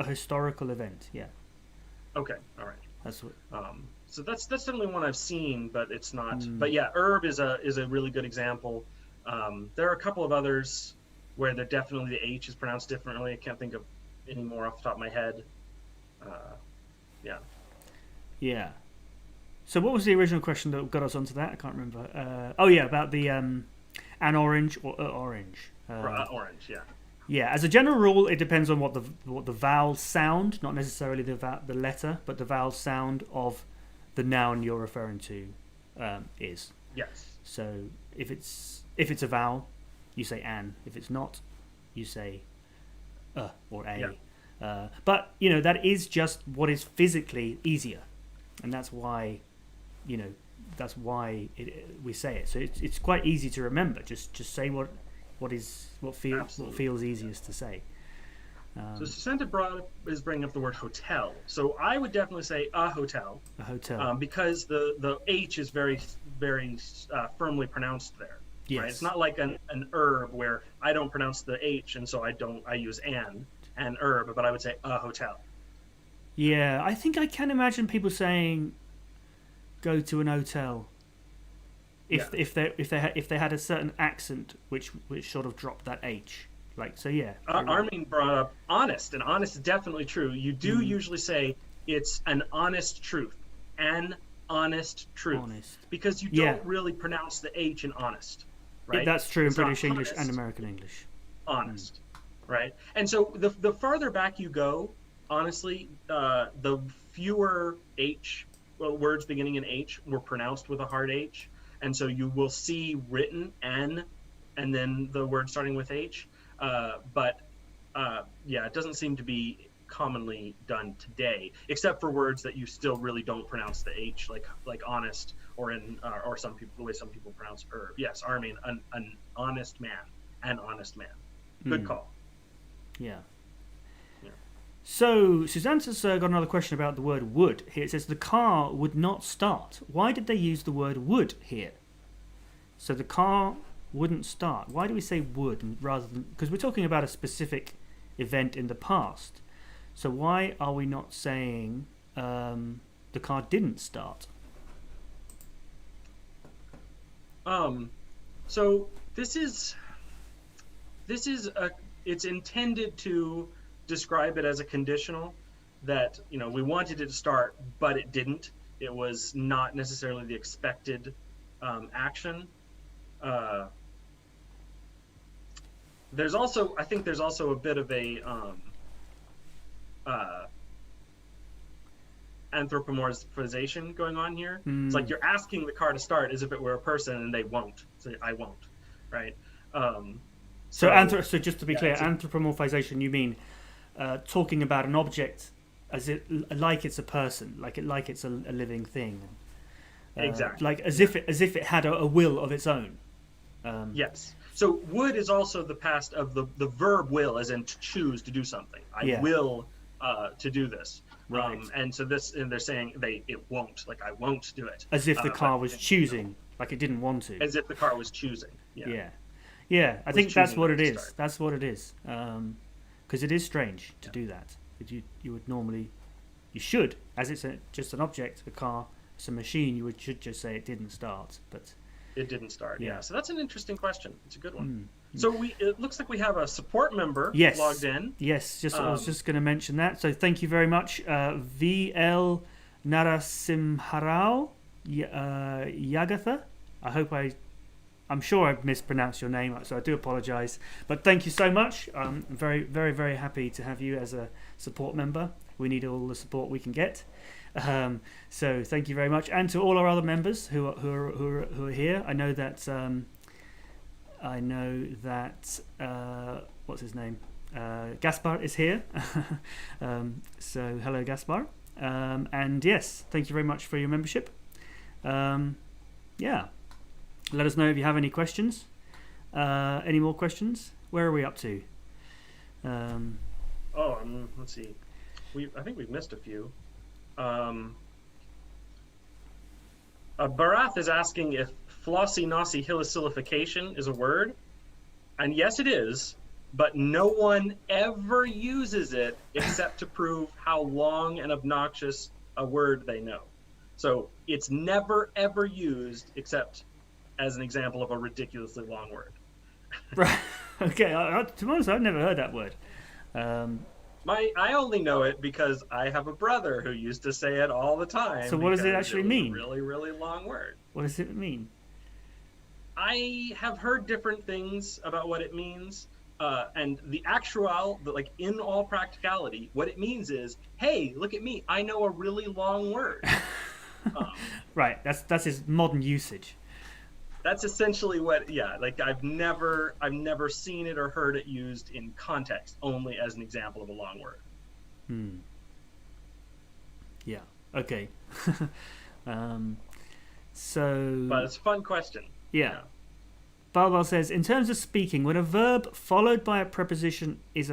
historical event. Yeah. Okay. All right. That's what. So that's definitely one I've seen, but it's not. But yeah, herb is a really good example. There are a couple of others where definitely the H is pronounced differently. I can't think of any more off the top of my head. Yeah. Yeah. So what was the original question that got us onto that? I can't remember. About the an orange or orange. Orange, yeah. Yeah, as a general rule, it depends on what the vowel sound, not necessarily the letter, but the vowel sound of the noun you're referring to is. Yes. So if it's a vowel, you say an. If it's not, you say or a. Yeah. But that is just what is physically easier, and that's why we say it. So it's quite easy to remember. Just say what feels easiest to say. So Susanna is bringing up the word hotel. So I would definitely say a hotel. A hotel. Because the H is very, very firmly pronounced there. Yes. Right? It's not like an herb where I don't pronounce the H, and so I use an herb, but I would say a hotel. Yeah, I think I can imagine people saying go to an hotel if they had a certain accent which sort of dropped that H. Like, so yeah. Armin brought up honest, and honest is definitely true. You do usually say it's an honest truth. An honest truth. Honest. Because you don't really pronounce the H in honest. Right? That's true in British not English honest, and American English. Honest. Right? And so the farther back you go, honestly, the fewer words beginning in H were pronounced with a hard H. And so you will see written N and then the word starting with H. But it doesn't seem to be commonly done today, except for words that you still really don't pronounce the H, like honest, or some people, the way some people pronounce herb. Yes, Armin, an honest man, an honest man. Good call. Yeah. So Susanta's got another question about the word would. Here it says the car would not start. Why did they use the word would here? So the car wouldn't start. Why do we say would rather than... Because we're talking about a specific event in the past. So why are we not saying the car didn't start? So this is it's intended to describe it as a conditional that, we wanted it to start, but it didn't. It was not necessarily the expected action. There's also a bit of a anthropomorphization going on here. It's like you're asking the car to start as if it were a person, and they won't. So I won't, right? So just to be clear, anthropomorphization, you mean talking about an object as like it's a person, like it's a living thing. Exactly. Like as if it had a will of its own. Yes. So would is also the past of the verb will, as in to choose to do something. I will to do this. Right. And so they're saying it won't, like I won't do it. As if the car was choosing, like it didn't want to. As if the car was choosing. Yeah. I think that's what it is. That's what it is. Because it is strange to do that. You would normally, you should, as it's just an object, a car, it's a machine. You should just say it didn't start, but. It didn't start. Yeah. So that's an interesting question. It's a good one. Mm. So it looks like we have a support member logged in. Yes. I was just going to mention that. So thank you very much, VL Narasimharao Yagatha. I'm sure I've mispronounced your name, so I do apologise. But thank you so much. I'm very, very, very happy to have you as a support member. We need all the support we can get. So thank you very much, and to all our other members who are here. I know that what's his name? Gaspar is here. So hello, Gaspar. And yes, thank you very much for your membership. Let us know if you have any questions. Any more questions? Where are we up to? Let's see. I think we've missed a few. Barath is asking if flossy-nosy helicilification is a word. And yes, it is. But no one ever uses it except to prove how long and obnoxious a word they know. So it's never, ever used except as an example of a ridiculously long word. Right. Okay. To be honest, I've never heard that word. I only know it because I have a brother who used to say it all the time. So what does it actually mean? A really, really long word. What does it mean? I have heard different things about what it means. And in all practicality, what it means is, hey, look at me. I know a really long word. Right. That's his modern usage. That's essentially what, yeah, like I've never seen it or heard it used in context, only as an example of a long word. Yeah. Okay. So. But it's a fun question. Yeah. Balbal says, in terms of speaking, when a verb followed by a preposition is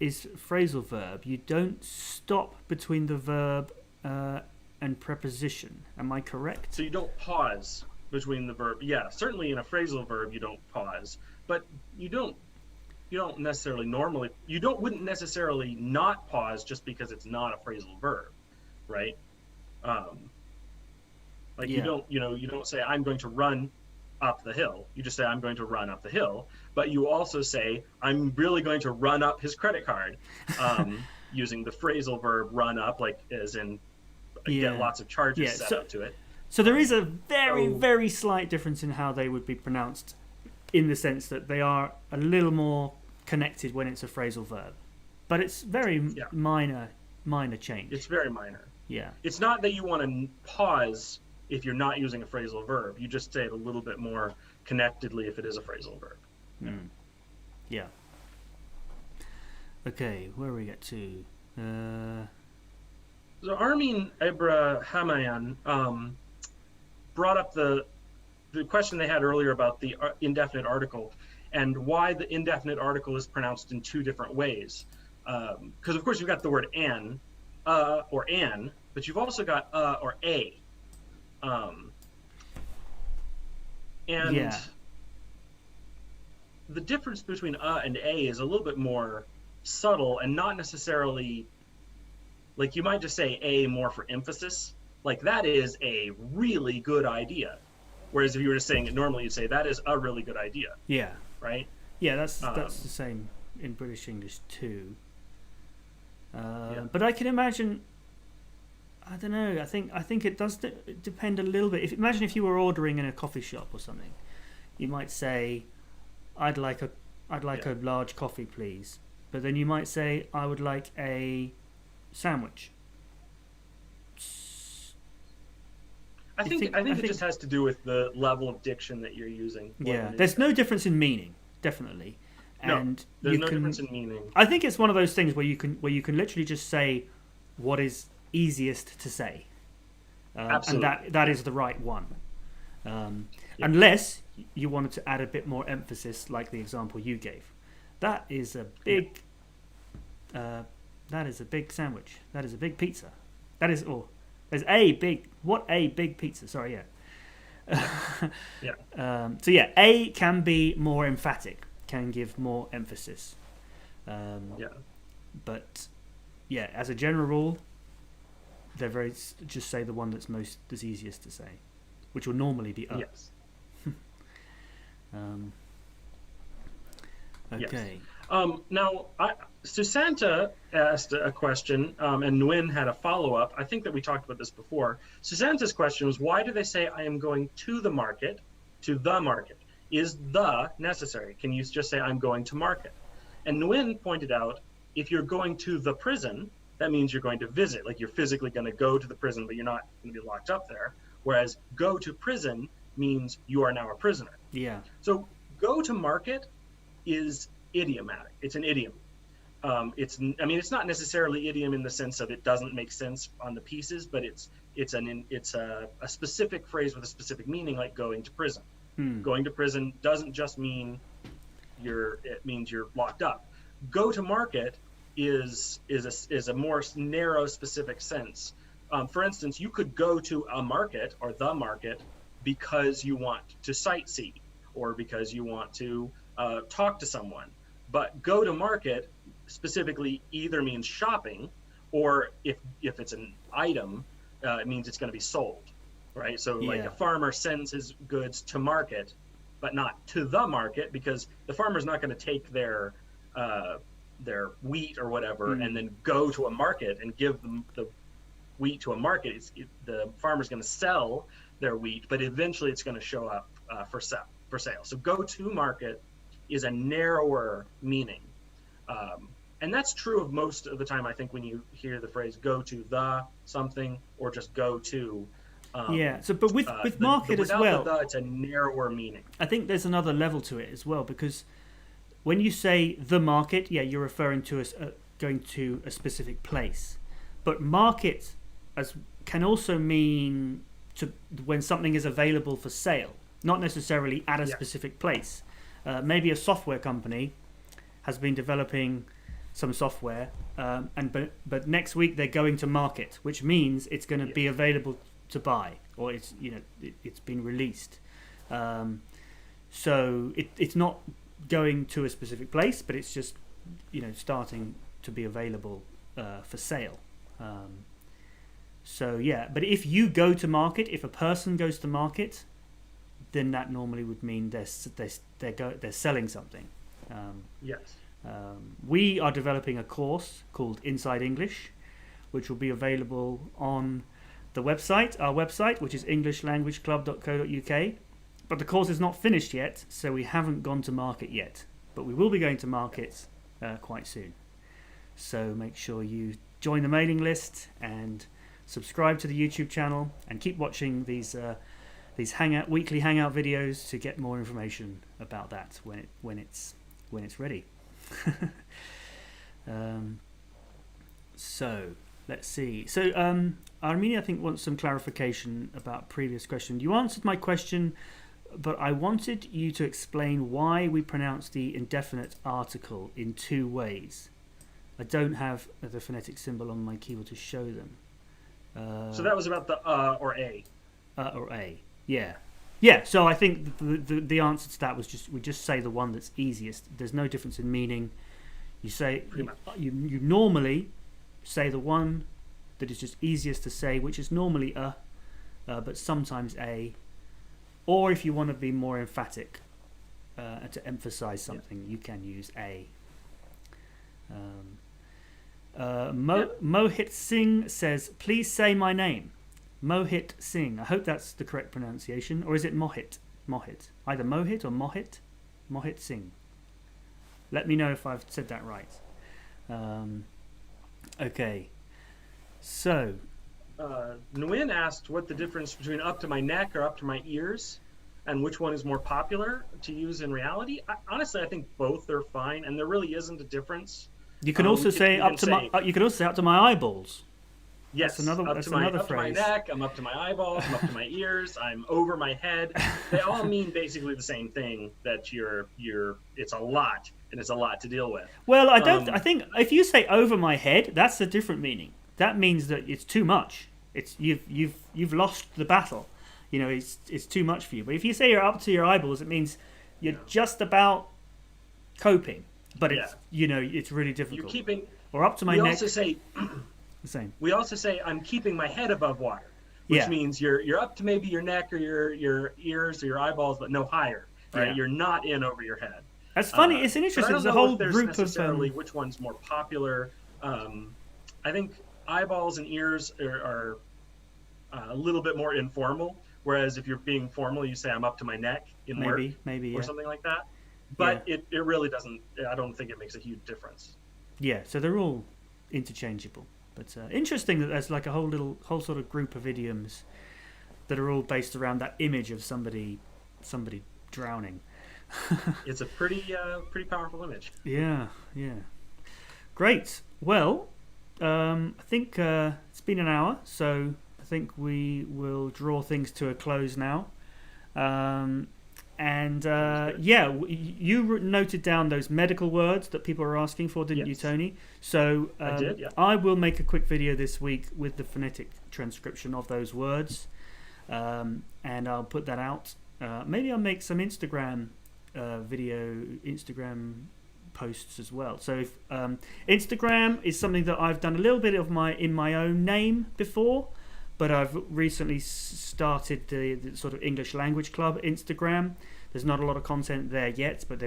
phrasal verb, you don't stop between the verb and preposition. Am I correct? So you don't pause between the verb. Yeah, certainly in a phrasal verb you don't pause, but you don't necessarily normally, wouldn't necessarily not pause just because it's not a phrasal verb, right? Like you don't say I'm going to run up the hill. You just say I'm going to run up the hill, but you also say I'm really going to run up his credit card, using the phrasal verb run up, like as in get lots of charges set up to it. So there is a very slight difference in how they would be pronounced, in the sense that they are a little more connected when it's a phrasal verb, but it's very minor change. It's very minor. Yeah. It's not that you want to pause if you're not using a phrasal verb. You just say it a little bit more connectedly if it is a phrasal verb. Yeah. Okay, where we get to? So Armin Abrahamian brought up the question they had earlier about the indefinite article and why the indefinite article is pronounced in two different ways. Because of course you've got the word an, or an, but you've also got or a. The difference between and a is a little bit more subtle and not necessarily, like you might just say a more for emphasis, like that is a really good idea, whereas if you were just saying it normally you'd say that is a really good idea. Yeah. Right? Yeah, that's the same in British English too. But I can imagine, I don't know, I think it does depend a little bit. Imagine if you were ordering in a coffee shop or something, you might say, I'd like a large coffee, please. But then you might say, I would like a sandwich. I think it just has to do with the level of diction that you're using. Yeah, there's no difference in meaning, definitely. And there's no difference in meaning. I think it's one of those things where you can literally just say what is easiest to say, and that is the right one. Unless you wanted to add a bit more emphasis, like the example you gave. That is a big. That is a big sandwich. That is a big pizza. That is there's a big pizza. Sorry, so a can be more emphatic, can give more emphasis. But as a general rule, they're just say the one that's easiest to say, which will normally be up. Yes. Okay. Yes. Now, Susanta asked a question, and Nguyen had a follow-up. I think that we talked about this before. Susanta's question was, why do they say I am going to the market? To the market. Is the necessary? Can you just say I'm going to market? And Nguyen pointed out, if you're going to the prison, that means you're going to visit. Like you're physically going to go to the prison, but you're not going to be locked up there. Whereas go to prison means you are now a prisoner. Yeah. So go to market is idiomatic. It's an idiom. It's not necessarily idiom in the sense of it doesn't make sense on the pieces, but it's a specific phrase with a specific meaning, like going to prison. Going to prison doesn't just mean it means you're locked up. Go to market is a more narrow, specific sense. For instance, you could go to a market or the market because you want to sightsee or because you want to talk to someone. But go to market specifically either means shopping, or if it's an item, it means it's going to be sold, right? So like a farmer sends his goods to market, but not to the market, because the farmer's not going to take their wheat or whatever and then go to a market and give them the wheat to a market. The farmer's going to sell their wheat, but eventually it's going to show up for sale. So go to market is a narrower meaning. And that's true of most of the time, I think, when you hear the phrase go to the something or just go to. Yeah. So, but with market as without well, it's a narrower meaning. I think there's another level to it as well, because when you say the market, yeah, you're referring to going to a specific place. But market can also mean when something is available for sale, not necessarily at a specific place. Maybe a software company has been developing some software, but next week they're going to market, which means it's going to be available to buy, or it's been released. So it's not going to a specific place, but it's just starting to be available for sale. So yeah, but if you go to market, if a person goes to market, then that normally would mean they're selling something. Yes. We are developing a course called Inside English, which will be available on our website, which is englishlanguageclub.co.uk. But the course is not finished yet, so we haven't gone to market yet. But we will be going to market quite soon. So make sure you join the mailing list and subscribe to the YouTube channel, and keep watching these weekly Hangout videos to get more information about that when it's ready. So let's see. So Armenia, I think, wants some clarification about previous question. You answered my question, but I wanted you to explain why we pronounce the indefinite article in two ways. I don't have the phonetic symbol on my keyboard to show them. So that was about the or a. Or a, yeah. Yeah, so I think the answer to that was we just say the one that's easiest. There's no difference in meaning. You say you normally say the one that is just easiest to say, which is normally but sometimes a. Or if you want to be more emphatic and to emphasize something, you can use a. Mohit Singh says, please say my name. Mohit Singh. I hope that's the correct pronunciation. Or is it Mohit? Mohit. Either Mohit or Mohit. Mohit Singh. Let me know if I've said that right. Okay. So. Nguyen asked what the difference between up to my neck or up to my ears, and which one is more popular to use in reality. Honestly, I think both are fine, and there really isn't a difference. You can also say up to my eyeballs. Yes, that's another up to my neck, I'm up to my eyeballs, I'm up to my ears, I'm over my head. They all mean basically the same thing, that it's a lot, and it's a lot to deal with. Well, I think if you say over my head, that's a different meaning. That means that it's too much. It's you've lost the battle. It's too much for you. But if you say you're up to your eyeballs, it means you're just about coping. But it's really difficult. You're keeping, or up to my neck. We also say the same. We also say I'm keeping my head above water, which means you're up to maybe your neck or your ears or your eyeballs, but no higher. Right? Yeah. You're not in over your head. That's funny. It's interesting. There's a whole group necessarily which one's more popular. I think eyeballs and ears are a little bit more informal. Whereas if you're being formal, you say I'm up to my neck in work, or something like that. But it really doesn't. I don't think it makes a huge difference. Yeah, so they're all interchangeable. But interesting that there's like a whole sort of group of idioms that are all based around that image of somebody drowning. It's a pretty powerful image. Yeah. Great. Well, I think it's been an hour, so I think we will draw things to a close now. You noted down those medical words that people are asking for, didn't you, Tony? So I did, yeah. I will make a quick video this week with the phonetic transcription of those words, and I'll put that out. Maybe I'll make some Instagram posts as well. So if, Instagram is something that I've done a little bit of in my own name before, but I've recently started the sort of English Language Club Instagram. There's not a lot of content there yet, but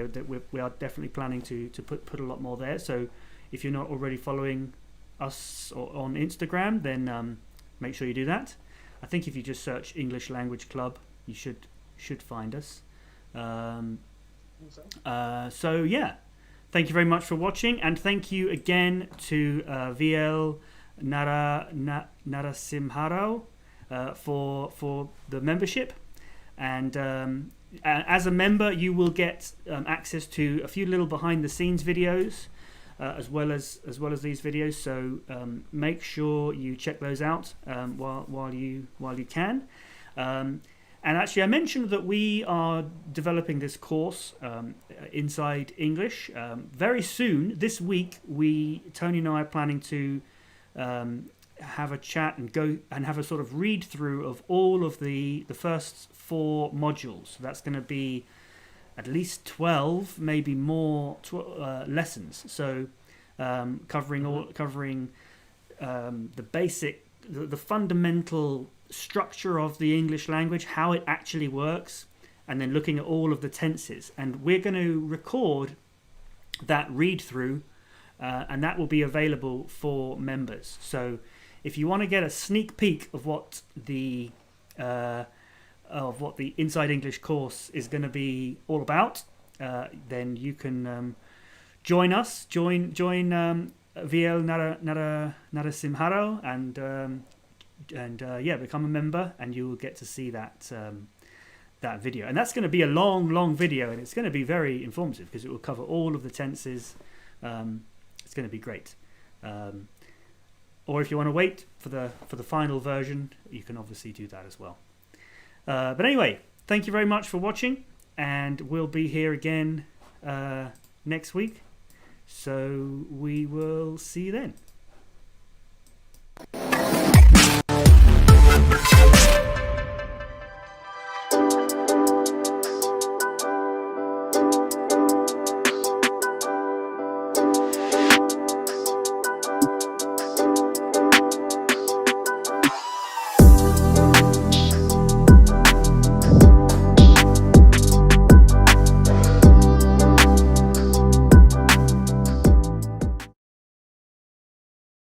we are definitely planning to put a lot more there. So if you're not already following us on Instagram, then make sure you do that. I think if you just search English Language Club, you should find us. So yeah, thank you very much for watching, and thank you again to VL Narasimharao for the membership. And as a member, you will get access to a few little behind-the-scenes videos, as well as these videos. So make sure you check those out while you can. And actually, I mentioned that we are developing this course, Inside English. Very soon, this week, Tony and I are planning to have a chat and go and have a sort of read through of all of the first 4 modules. So that's going to be at least 12, maybe more lessons. So covering the basic, the fundamental structure of the English language, how it actually works, and then looking at all of the tenses. And we're going to record that read through, and that will be available for members. So if you want to get a sneak peek of what the Inside English course is going to be all about, then you can join us. Join VL Narasimharo and become a member, and you will get to see that video. And that's going to be a long video, and it's going to be very informative because it will cover all of the tenses. It's going to be great. Or if you want to wait for the final version, you can obviously do that as well. But anyway, thank you very much for watching, and we'll be here again next week. So we will see you then.